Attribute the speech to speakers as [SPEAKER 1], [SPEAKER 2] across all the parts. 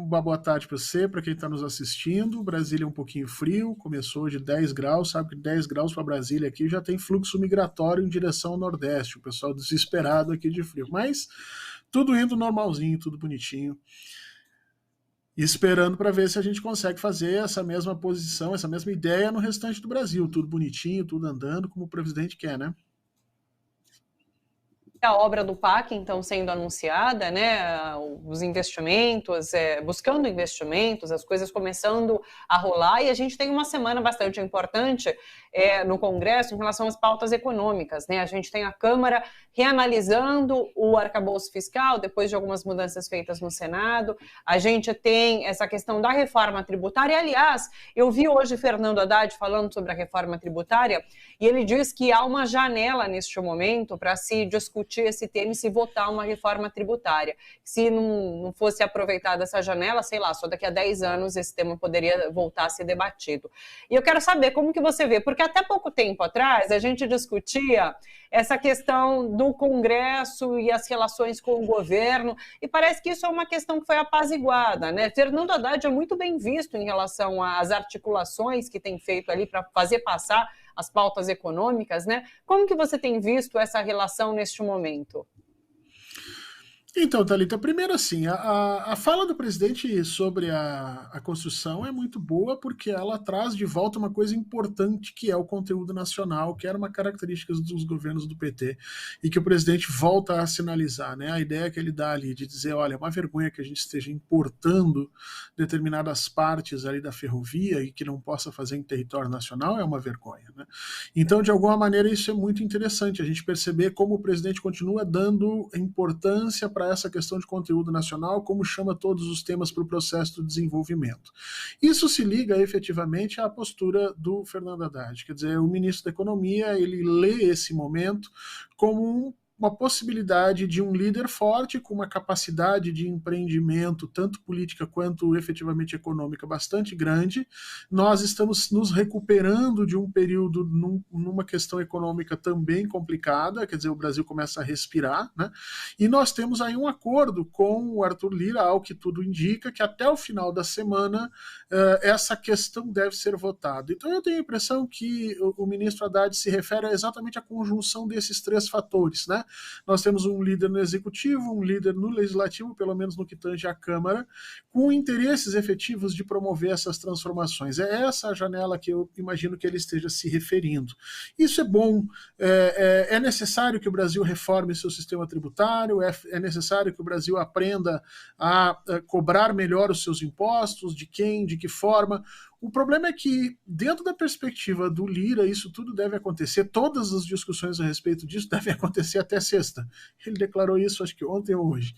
[SPEAKER 1] uma boa tarde para você, para quem está nos assistindo. Brasília é um pouquinho frio, começou de 10 graus, sabe que 10 graus para Brasília aqui já tem fluxo migratório em direção ao Nordeste, o pessoal desesperado aqui de frio. Mas tudo indo normalzinho, tudo bonitinho. E esperando para ver se a gente consegue fazer essa mesma posição, essa mesma ideia no restante do Brasil. Tudo bonitinho, tudo andando como o presidente quer, né?
[SPEAKER 2] A obra do PAC, então, sendo anunciada, né, os investimentos, buscando investimentos, as coisas começando a rolar, e a gente tem uma semana bastante importante no Congresso em relação às pautas econômicas, né? A gente tem a Câmara reanalisando o arcabouço fiscal, depois de algumas mudanças feitas no Senado, a gente tem essa questão da reforma tributária. Aliás, eu vi hoje Fernando Haddad falando sobre a reforma tributária, e ele diz que há uma janela neste momento para se discutir esse tema e se votar uma reforma tributária. Se não fosse aproveitada essa janela, sei lá, só daqui a 10 anos esse tema poderia voltar a ser debatido. E eu quero saber como que você vê, porque até pouco tempo atrás a gente discutia essa questão do Congresso e as relações com o governo, e parece que isso é uma questão que foi apaziguada, né? Fernando Haddad é muito bem visto em relação às articulações que tem feito ali para fazer passar as pautas econômicas, né? Como que você tem visto essa relação neste momento?
[SPEAKER 1] Então, Thalita, primeiro assim, a fala do presidente sobre a construção é muito boa porque ela traz de volta uma coisa importante que é o conteúdo nacional, que era uma característica dos governos do PT e que o presidente volta a sinalizar, né? A ideia que ele dá ali de dizer, olha, é uma vergonha que a gente esteja importando determinadas partes ali da ferrovia e que não possa fazer em território nacional é uma vergonha, né? Então, de alguma maneira, isso é muito interessante, a gente perceber como o presidente continua dando importância para essa questão de conteúdo nacional, como chama todos os temas para o processo do desenvolvimento. Isso se liga efetivamente à postura do Fernando Haddad, quer dizer, o ministro da Economia, ele lê esse momento como uma possibilidade de um líder forte, com uma capacidade de empreendimento, tanto política quanto efetivamente econômica, bastante grande. Nós estamos nos recuperando de um período numa questão econômica também complicada, quer dizer, o Brasil começa a respirar, né? E nós temos aí um acordo com o Arthur Lira, ao que tudo indica, que até o final da semana essa questão deve ser votada. Então eu tenho a impressão que o ministro Haddad se refere exatamente à conjunção desses três fatores, né? Nós temos um líder no executivo, um líder no legislativo, pelo menos no que tange à Câmara, com interesses efetivos de promover essas transformações. É essa a janela que eu imagino que ele esteja se referindo. Isso é bom, é necessário que o Brasil reforme seu sistema tributário, é necessário que o Brasil aprenda a cobrar melhor os seus impostos, de quem, de que forma. O problema é que, dentro da perspectiva do Lira, isso tudo deve acontecer, todas as discussões a respeito disso devem acontecer até sexta. Ele declarou isso, acho que ontem ou hoje.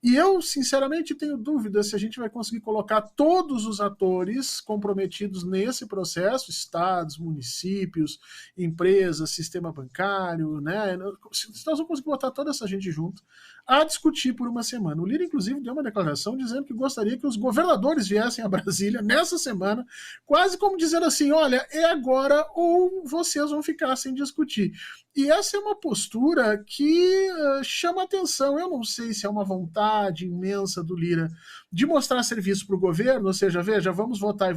[SPEAKER 1] E eu, sinceramente, tenho dúvida se a gente vai conseguir colocar todos os atores comprometidos nesse processo, estados, municípios, empresas, sistema bancário, né? Se nós vamos conseguir botar toda essa gente junto a discutir por uma semana. O Lira, inclusive, deu uma declaração dizendo que gostaria que os governadores viessem a Brasília nessa semana, quase como dizendo assim, olha, é agora ou vocês vão ficar sem discutir. E essa é uma postura que chama atenção. Eu não sei se é uma vontade imensa do Lira de mostrar serviço para o governo, ou seja, veja, vamos votar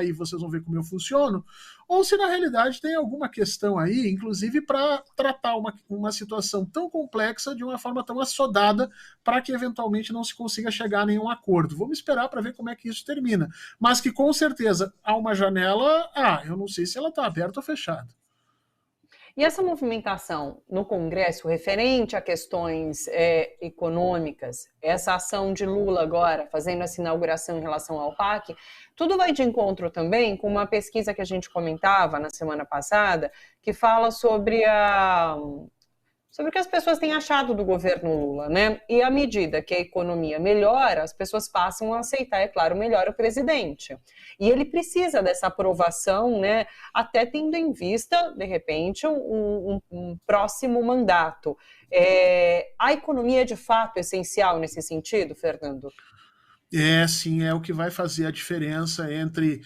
[SPEAKER 1] e vocês vão ver como eu funciono, ou se na realidade tem alguma questão aí, inclusive para tratar uma situação tão complexa de uma forma tão assodada para que eventualmente não se consiga chegar a nenhum acordo. Vamos esperar para ver como é que isso termina. Mas que com certeza há uma janela, eu não sei se ela está aberta ou fechada.
[SPEAKER 2] E essa movimentação no Congresso referente a questões econômicas, essa ação de Lula agora, fazendo essa inauguração em relação ao PAC, tudo vai de encontro também com uma pesquisa que a gente comentava na semana passada, que fala sobre o que as pessoas têm achado do governo Lula, né? E à medida que a economia melhora, as pessoas passam a aceitar, é claro, melhor o presidente. E ele precisa dessa aprovação, né? Até tendo em vista, de repente, um próximo mandato. A economia é de fato essencial nesse sentido, Fernando?
[SPEAKER 1] Sim, é o que vai fazer a diferença entre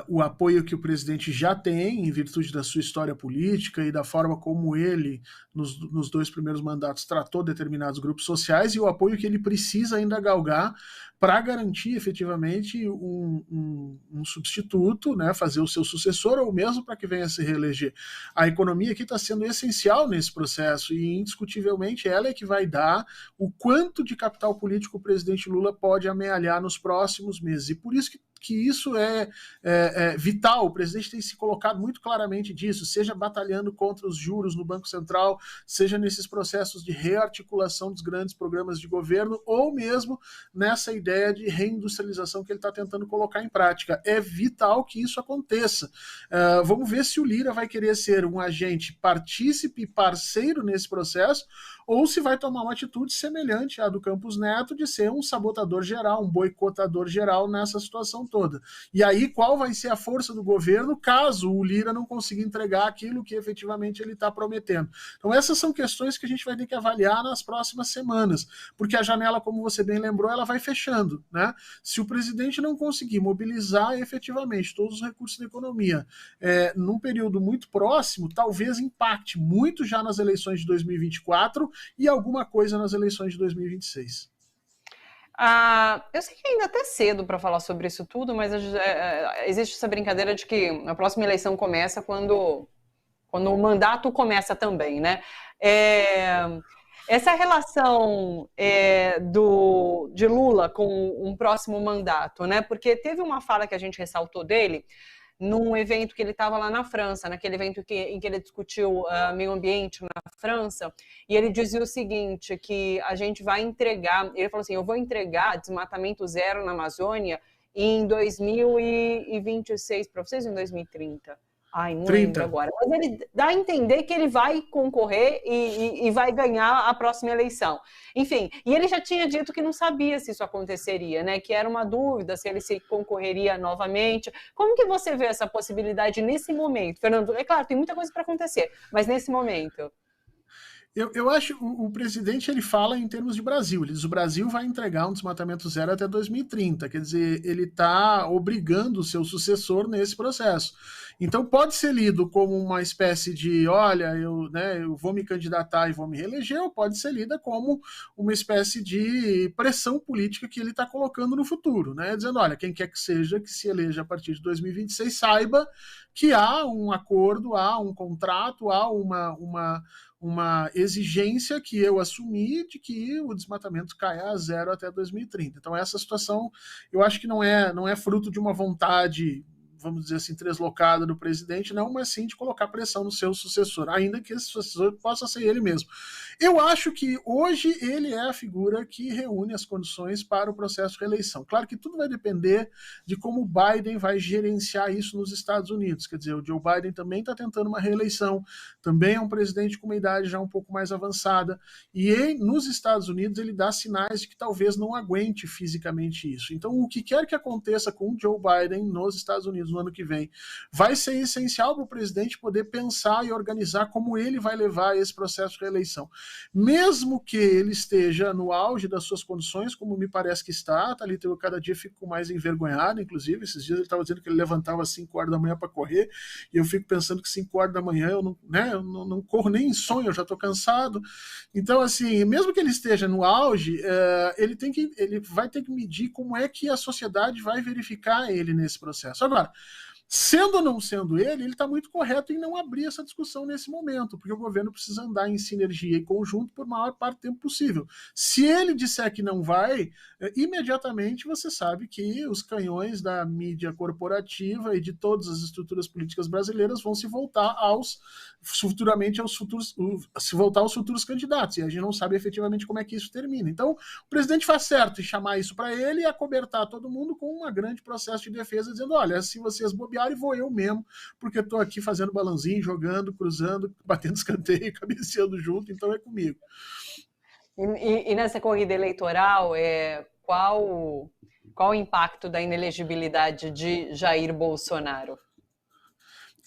[SPEAKER 1] o apoio que o presidente já tem, em virtude da sua história política e da forma como ele, nos 2 primeiros mandatos, tratou determinados grupos sociais, e o apoio que ele precisa ainda galgar para garantir efetivamente um substituto, né, fazer o seu sucessor, ou mesmo para que venha a se reeleger. A economia aqui está sendo essencial nesse processo, e indiscutivelmente ela é que vai dar o quanto de capital político o presidente Lula pode amealhar nos próximos meses. E por isso que isso é vital. O presidente tem se colocado muito claramente disso, seja batalhando contra os juros no Banco Central, seja nesses processos de rearticulação dos grandes programas de governo, ou mesmo nessa ideia de reindustrialização que ele está tentando colocar em prática. É vital que isso aconteça. Vamos ver se o Lira vai querer ser um agente partícipe e parceiro nesse processo, ou se vai tomar uma atitude semelhante à do Campos Neto, de ser um sabotador geral, um boicotador geral nessa situação toda. E aí, qual vai ser a força do governo caso o Lira não consiga entregar aquilo que efetivamente ele está prometendo? Então, essas são questões que a gente vai ter que avaliar nas próximas semanas, porque a janela, como você bem lembrou, ela vai fechando, né? Se o presidente não conseguir mobilizar efetivamente todos os recursos da economia num período muito próximo, talvez impacte muito já nas eleições de 2024 e alguma coisa nas eleições de 2026.
[SPEAKER 2] Eu sei que ainda é até cedo para falar sobre isso tudo, mas existe essa brincadeira de que a próxima eleição começa quando o mandato começa também, né? Essa relação de Lula com um próximo mandato, né? Porque teve uma fala que a gente ressaltou dele num evento que ele estava lá na França, naquele evento em que ele discutiu meio ambiente na França, e ele dizia o seguinte, que a gente vai entregar, ele falou assim, eu vou entregar desmatamento zero na Amazônia em 2026 para vocês, em 2030. Ai, não
[SPEAKER 1] 30.
[SPEAKER 2] lembro agora. Mas ele dá a entender que ele vai concorrer e vai ganhar a próxima eleição. Enfim, e ele já tinha dito que não sabia se isso aconteceria, né? Que era uma dúvida se ele se concorreria novamente. Como que você vê essa possibilidade nesse momento, Fernando? É claro, tem muita coisa para acontecer, mas nesse momento...
[SPEAKER 1] Eu acho que o presidente ele fala em termos de Brasil. Ele diz que o Brasil vai entregar um desmatamento zero até 2030. Quer dizer, ele está obrigando o seu sucessor nesse processo. Então pode ser lido como uma espécie de, olha, eu vou me candidatar e vou me reeleger, ou pode ser lida como uma espécie de pressão política que ele está colocando no futuro, né? Dizendo, olha, quem quer que seja que se eleja a partir de 2026 saiba que há um acordo, há um contrato, há uma exigência que eu assumi de que o desmatamento caia a zero até 2030. Então essa situação, eu acho que não é fruto de uma vontade, vamos dizer assim, translocada do presidente, não, mas sim de colocar pressão no seu sucessor, ainda que esse sucessor possa ser ele mesmo. Eu acho que hoje ele é a figura que reúne as condições para o processo de reeleição. Claro que tudo vai depender de como o Biden vai gerenciar isso nos Estados Unidos. Quer dizer, o Joe Biden também está tentando uma reeleição, também é um presidente com uma idade já um pouco mais avançada, e nos Estados Unidos ele dá sinais de que talvez não aguente fisicamente isso. Então, o que quer que aconteça com o Joe Biden nos Estados Unidos no ano que vem, vai ser essencial para o presidente poder pensar e organizar como ele vai levar esse processo de reeleição. Mesmo que ele esteja no auge das suas condições, como me parece que está, Thalita, eu cada dia fico mais envergonhado, inclusive, esses dias ele estava dizendo que ele levantava às 5 horas da manhã para correr, e eu fico pensando que 5 horas da manhã eu não corro nem em sonho, eu já estou cansado. Então, assim, mesmo que ele esteja no auge, ele vai ter que medir como é que a sociedade vai verificar ele nesse processo. Agora, sendo ou não sendo ele está muito correto em não abrir essa discussão nesse momento, porque o governo precisa andar em sinergia e conjunto por maior parte do tempo possível. Se ele disser que não vai, imediatamente você sabe que os canhões da mídia corporativa e de todas as estruturas políticas brasileiras vão se voltar futuramente aos futuros candidatos, e a gente não sabe efetivamente como é que isso termina. Então, o presidente faz certo em chamar isso para ele e acobertar todo mundo com um grande processo de defesa, dizendo, olha, se vocês bobearem, e vou eu mesmo, porque estou aqui fazendo balãozinho, jogando, cruzando, batendo escanteio, cabeceando junto, então é comigo.
[SPEAKER 2] E nessa corrida eleitoral, qual o impacto da inelegibilidade de Jair Bolsonaro?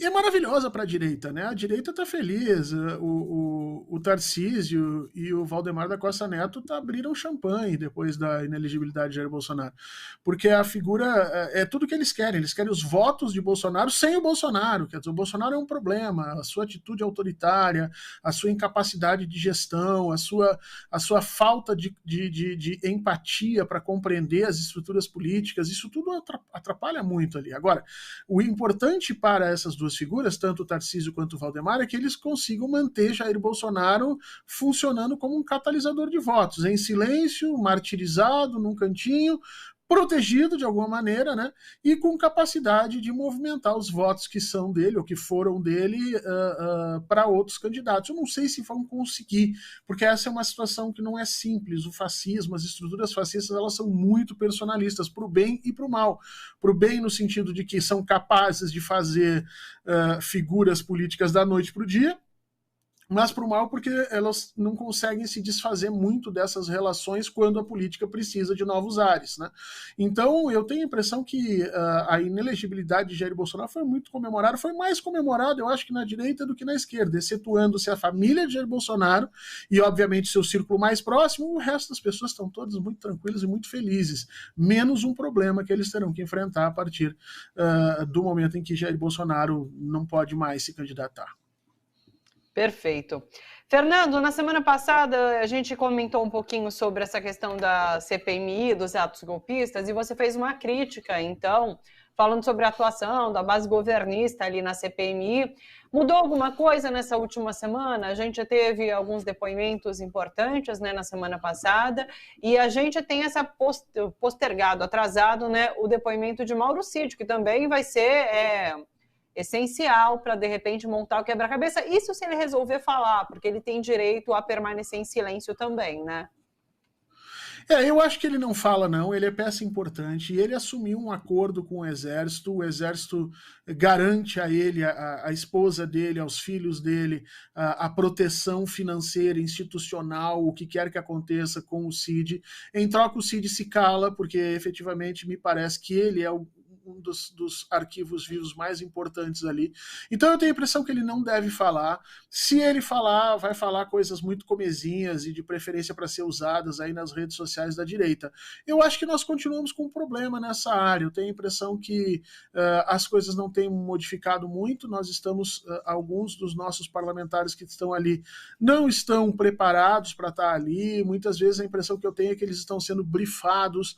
[SPEAKER 1] E é maravilhosa para a direita, né? A direita está feliz, o Tarcísio e o Valdemar da Costa Neto abriram champanhe depois da inelegibilidade de Jair Bolsonaro, porque a figura é tudo que eles querem os votos de Bolsonaro sem o Bolsonaro, quer dizer, o Bolsonaro é um problema, a sua atitude autoritária, a sua incapacidade de gestão, a sua falta de empatia para compreender as estruturas políticas, isso tudo atrapalha muito ali. Agora, o importante para essas duas figuras, tanto o Tarcísio quanto o Valdemar, é que eles consigam manter Jair Bolsonaro funcionando como um catalisador de votos, em silêncio, martirizado, num cantinho, protegido de alguma maneira, né? E com capacidade de movimentar os votos que são dele ou que foram dele para outros candidatos. Eu não sei se vão conseguir, porque essa é uma situação que não é simples. O fascismo, as estruturas fascistas, elas são muito personalistas, para o bem e para o mal. Para o bem no sentido de que são capazes de fazer figuras políticas da noite para o dia, mas para o mal porque elas não conseguem se desfazer muito dessas relações quando a política precisa de novos ares, né? Então, eu tenho a impressão que a inelegibilidade de Jair Bolsonaro foi muito comemorada, foi mais comemorada, eu acho que na direita do que na esquerda, excetuando-se a família de Jair Bolsonaro e, obviamente, seu círculo mais próximo, o resto das pessoas estão todas muito tranquilas e muito felizes, menos um problema que eles terão que enfrentar a partir do momento em que Jair Bolsonaro não pode mais se candidatar.
[SPEAKER 2] Perfeito. Fernando, na semana passada a gente comentou um pouquinho sobre essa questão da CPMI, dos atos golpistas, e você fez uma crítica, então, falando sobre a atuação da base governista ali na CPMI. Mudou alguma coisa nessa última semana? A gente teve alguns depoimentos importantes, né, na semana passada, e a gente tem essa postergado, atrasado, né, o depoimento de Mauro Cid, que também vai ser essencial para, de repente, montar o quebra-cabeça. Isso se ele resolver falar, porque ele tem direito a permanecer em silêncio também, né?
[SPEAKER 1] Eu acho que ele não fala, não, ele é peça importante, e ele assumiu um acordo com o Exército garante a ele, a esposa dele, aos filhos dele, a proteção financeira, institucional, o que quer que aconteça com o Cid. Em troca, o Cid se cala, porque efetivamente me parece que ele é um dos arquivos vivos mais importantes ali. Então eu tenho a impressão que ele não deve falar. Se ele falar, vai falar coisas muito comezinhas e de preferência para ser usadas aí nas redes sociais da direita. Eu acho que nós continuamos com um problema nessa área. Eu tenho a impressão que as coisas não têm modificado muito. Nós estamos, alguns dos nossos parlamentares que estão ali não estão preparados para estar ali. Muitas vezes a impressão que eu tenho é que eles estão sendo brifados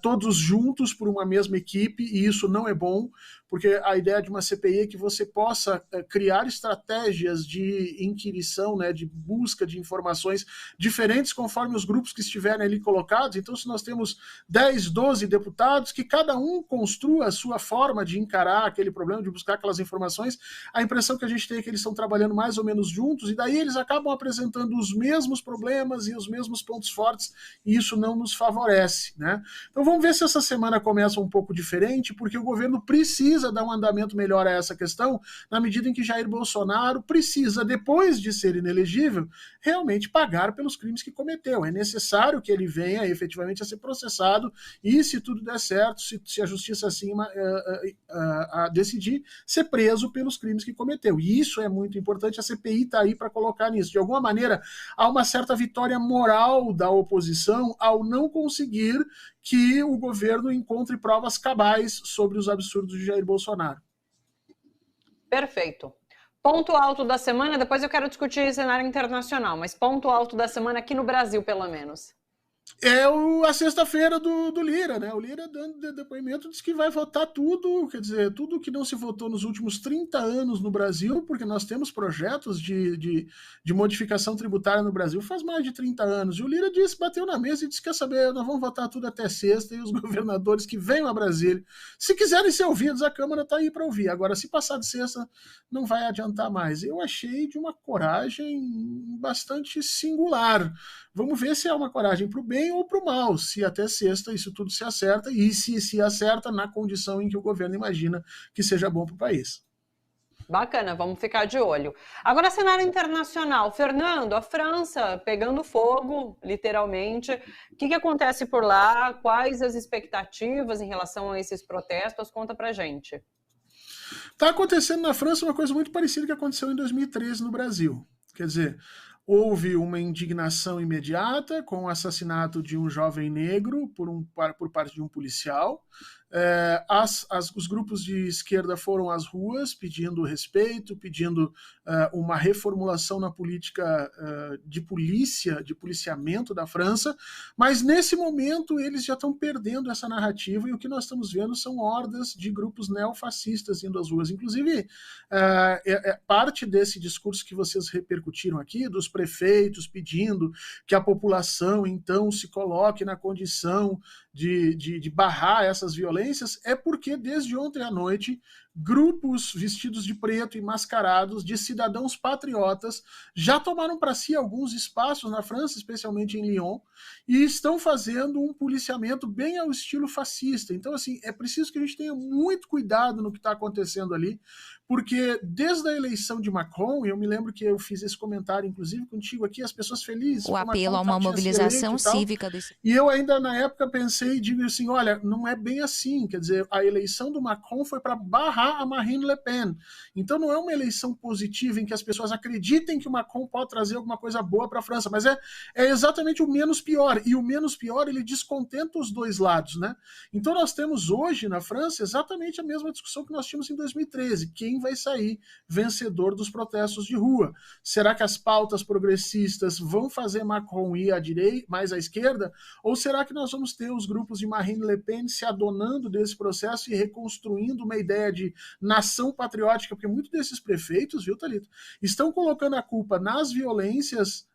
[SPEAKER 1] todos juntos por uma mesma equipe, e isso não é bom, porque a ideia de uma CPI é que você possa criar estratégias de inquirição, né, de busca de informações diferentes conforme os grupos que estiverem ali colocados. Então, se nós temos 10, 12 deputados, que cada um construa a sua forma de encarar aquele problema, de buscar aquelas informações, a impressão que a gente tem é que eles estão trabalhando mais ou menos juntos, e daí eles acabam apresentando os mesmos problemas e os mesmos pontos fortes, e isso não nos favorece, né? Então vamos ver se essa semana começa um pouco diferente, porque o governo precisa dar um andamento melhor a essa questão, na medida em que Jair Bolsonaro precisa, depois de ser inelegível, realmente pagar pelos crimes que cometeu. É necessário que ele venha efetivamente a ser processado e, se tudo der certo, se a justiça acima decidir, ser preso pelos crimes que cometeu. E isso é muito importante, a CPI está aí para colocar nisso. De alguma maneira, há uma certa vitória moral da oposição ao não conseguir que o governo encontre provas cabais sobre os absurdos de Jair Bolsonaro.
[SPEAKER 2] Perfeito. Ponto alto da semana, depois eu quero discutir cenário internacional, mas ponto alto da semana aqui no Brasil, pelo menos.
[SPEAKER 1] É a sexta-feira do Lira, né? O Lira dando depoimento diz que vai votar tudo, quer dizer, tudo que não se votou nos últimos 30 anos no Brasil, porque nós temos projetos de modificação tributária no Brasil faz mais de 30 anos. E o Lira bateu na mesa e disse: quer saber, nós vamos votar tudo até sexta, e os governadores que venham a Brasília, se quiserem ser ouvidos, a Câmara está aí para ouvir. Agora, se passar de sexta, não vai adiantar mais. Eu achei de uma coragem bastante singular. Vamos ver se é uma coragem para o bem ou para o mal, se até sexta isso tudo se acerta, e se acerta na condição em que o governo imagina que seja bom para o país.
[SPEAKER 2] Bacana, vamos ficar de olho. Agora, cenário internacional. Fernando, a França pegando fogo, literalmente. O que acontece por lá? Quais as expectativas em relação a esses protestos? Conta pra gente.
[SPEAKER 1] Está acontecendo na França uma coisa muito parecida que aconteceu em 2013 no Brasil. Quer dizer, houve uma indignação imediata com o assassinato de um jovem negro por parte de um policial. Os grupos de esquerda foram às ruas pedindo respeito, pedindo uma reformulação na política de policiamento da França, mas nesse momento eles já estão perdendo essa narrativa e o que nós estamos vendo são hordas de grupos neofascistas indo às ruas. Inclusive, parte desse discurso que vocês repercutiram aqui, dos prefeitos pedindo que a população então se coloque na condição de barrar essas violências, é porque desde ontem à noite grupos vestidos de preto e mascarados de cidadãos patriotas já tomaram para si alguns espaços na França, especialmente em Lyon, e estão fazendo um policiamento bem ao estilo fascista. Então, assim, é preciso que a gente tenha muito cuidado no que está acontecendo ali, porque desde a eleição de Macron, eu me lembro que eu fiz esse comentário, inclusive, contigo aqui, as pessoas felizes.
[SPEAKER 3] O apelo a uma mobilização cívica.
[SPEAKER 1] E eu ainda, na época, pensei e digo assim, olha, não é bem assim, quer dizer, a eleição do Macron foi para barrar a Marine Le Pen. Então não é uma eleição positiva em que as pessoas acreditem que o Macron pode trazer alguma coisa boa para a França, mas é exatamente o menos pior, e o menos pior ele descontenta os dois lados, né? Então nós temos hoje na França exatamente a mesma discussão que nós tínhamos em 2013, quem vai sair vencedor dos protestos de rua? Será que as pautas progressistas vão fazer Macron ir à direita, mais à esquerda, ou será que nós vamos ter os grupos de Marine Le Pen se adonando desse processo e reconstruindo uma ideia de nação patriótica? Porque muitos desses prefeitos, viu, Thalita, estão colocando a culpa das violências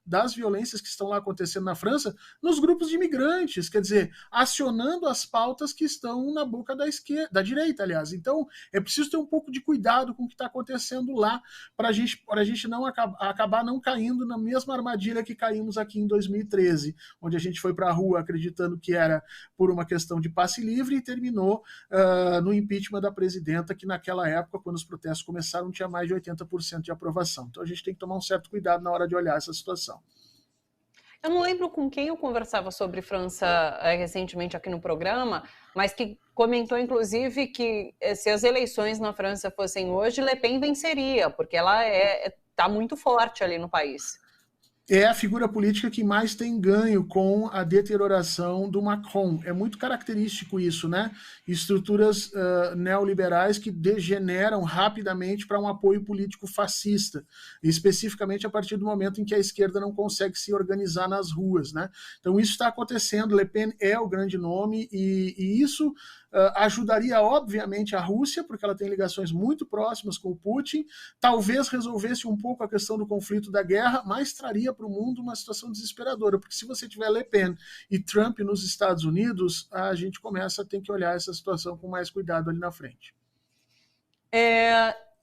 [SPEAKER 1] que estão lá acontecendo na França, nos grupos de imigrantes, quer dizer, acionando as pautas que estão na boca da direita, aliás. Então, é preciso ter um pouco de cuidado com o que está acontecendo lá, para a gente não acabar não caindo na mesma armadilha que caímos aqui em 2013, onde a gente foi para a rua acreditando que era por uma questão de passe livre e terminou no impeachment da presidenta, que naquela época, quando os protestos começaram, tinha mais de 80% de aprovação. Então, a gente tem que tomar um certo cuidado na hora de olhar essa situação.
[SPEAKER 2] Eu não lembro com quem eu conversava sobre França recentemente aqui no programa, mas que comentou, inclusive, que se as eleições na França fossem hoje, Le Pen venceria, porque ela está muito forte ali no país.
[SPEAKER 1] É a figura política que mais tem ganho com a deterioração do Macron. É muito característico isso, né? Estruturas neoliberais que degeneram rapidamente para um apoio político fascista, especificamente a partir do momento em que a esquerda não consegue se organizar nas ruas, né? Então isso está acontecendo, Le Pen é o grande nome e isso ajudaria, obviamente, a Rússia, porque ela tem ligações muito próximas com o Putin, talvez resolvesse um pouco a questão do conflito da guerra, mas traria para o mundo uma situação desesperadora, porque se você tiver Le Pen e Trump nos Estados Unidos, a gente começa a ter que olhar essa situação com mais cuidado ali na frente.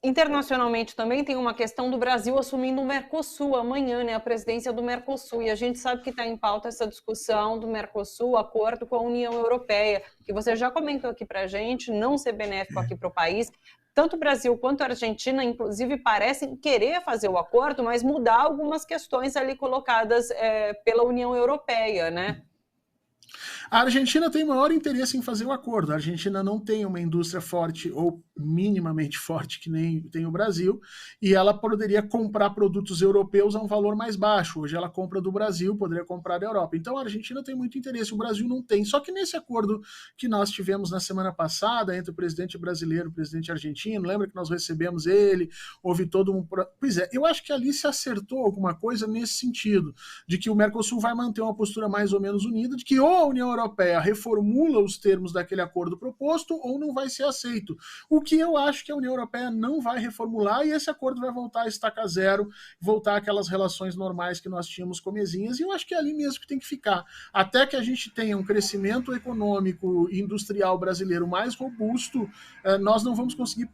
[SPEAKER 2] Internacionalmente também tem uma questão do Brasil assumindo o Mercosul amanhã, né, a presidência do Mercosul, e a gente sabe que está em pauta essa discussão do Mercosul, acordo com a União Europeia, que você já comentou aqui para a gente, não ser benéfico aqui para o país. Tanto o Brasil quanto a Argentina, inclusive, parecem querer fazer o acordo, mas mudar algumas questões ali colocadas pela União Europeia, né?
[SPEAKER 1] A Argentina tem maior interesse em fazer o acordo. A Argentina não tem uma indústria forte ou minimamente forte que nem tem o Brasil, e ela poderia comprar produtos europeus a um valor mais baixo. Hoje ela compra do Brasil, poderia comprar da Europa. Então a Argentina tem muito interesse, o Brasil não tem. Só que nesse acordo que nós tivemos na semana passada entre o presidente brasileiro e o presidente argentino, lembra que nós recebemos ele, houve todo um... Pois é, eu acho que ali se acertou alguma coisa nesse sentido, de que o Mercosul vai manter uma postura mais ou menos unida, de que ou a União Europeia reformula os termos daquele acordo proposto ou não vai ser aceito. O que eu acho que a União Europeia não vai reformular, e esse acordo vai voltar a estaca zero, voltar àquelas relações normais que nós tínhamos com mesinhas, e eu acho que é ali mesmo que tem que ficar. Até que a gente tenha um crescimento econômico e industrial brasileiro mais robusto, nós não vamos conseguir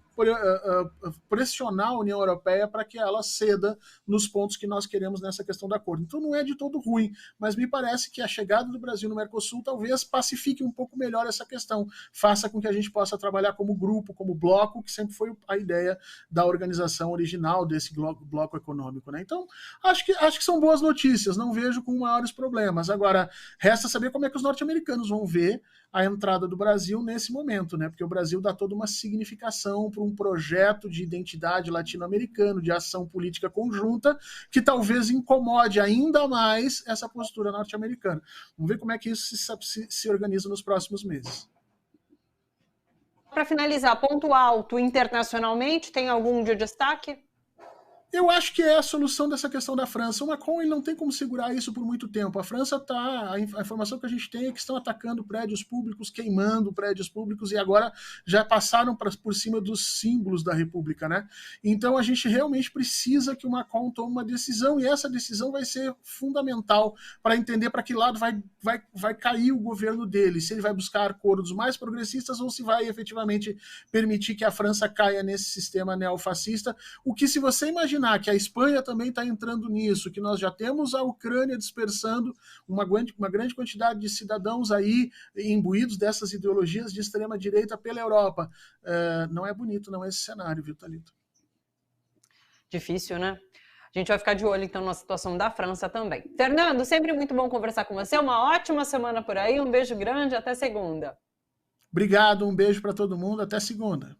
[SPEAKER 1] pressionar a União Europeia para que ela ceda nos pontos que nós queremos nessa questão do acordo. Então não é de todo ruim, mas me parece que a chegada do Brasil no Mercosul talvez pacifique um pouco melhor essa questão, faça com que a gente possa trabalhar como grupo, como bloco, que sempre foi a ideia da organização original desse bloco econômico, né? Então, acho que são boas notícias, não vejo com maiores problemas. Agora, resta saber como é que os norte-americanos vão ver a entrada do Brasil nesse momento, né? Porque o Brasil dá toda uma significação para um projeto de identidade latino-americano, de ação política conjunta, que talvez incomode ainda mais essa postura norte-americana. Vamos ver como é que isso se organiza nos próximos meses.
[SPEAKER 2] Para finalizar, ponto alto internacionalmente, tem algum de destaque?
[SPEAKER 1] Eu acho que é a solução dessa questão da França. O Macron ele não tem como segurar isso por muito tempo. A França está... A informação que a gente tem é que estão atacando prédios públicos, queimando prédios públicos, e agora já passaram por cima dos símbolos da República, né? Então a gente realmente precisa que o Macron tome uma decisão, e essa decisão vai ser fundamental para entender para que lado vai cair o governo dele, se ele vai buscar acordos mais progressistas ou se vai efetivamente permitir que a França caia nesse sistema neofascista. O que, se você imaginar que a Espanha também está entrando nisso, que nós já temos a Ucrânia dispersando uma grande quantidade de cidadãos aí imbuídos dessas ideologias de extrema-direita pela Europa. Não é bonito, não, esse cenário, viu, Thalita?
[SPEAKER 2] Difícil, né? A gente vai ficar de olho, então, na situação da França também. Fernando, sempre muito bom conversar com você. Uma ótima semana por aí. Um beijo grande. Até segunda.
[SPEAKER 1] Obrigado, um beijo para todo mundo. Até segunda.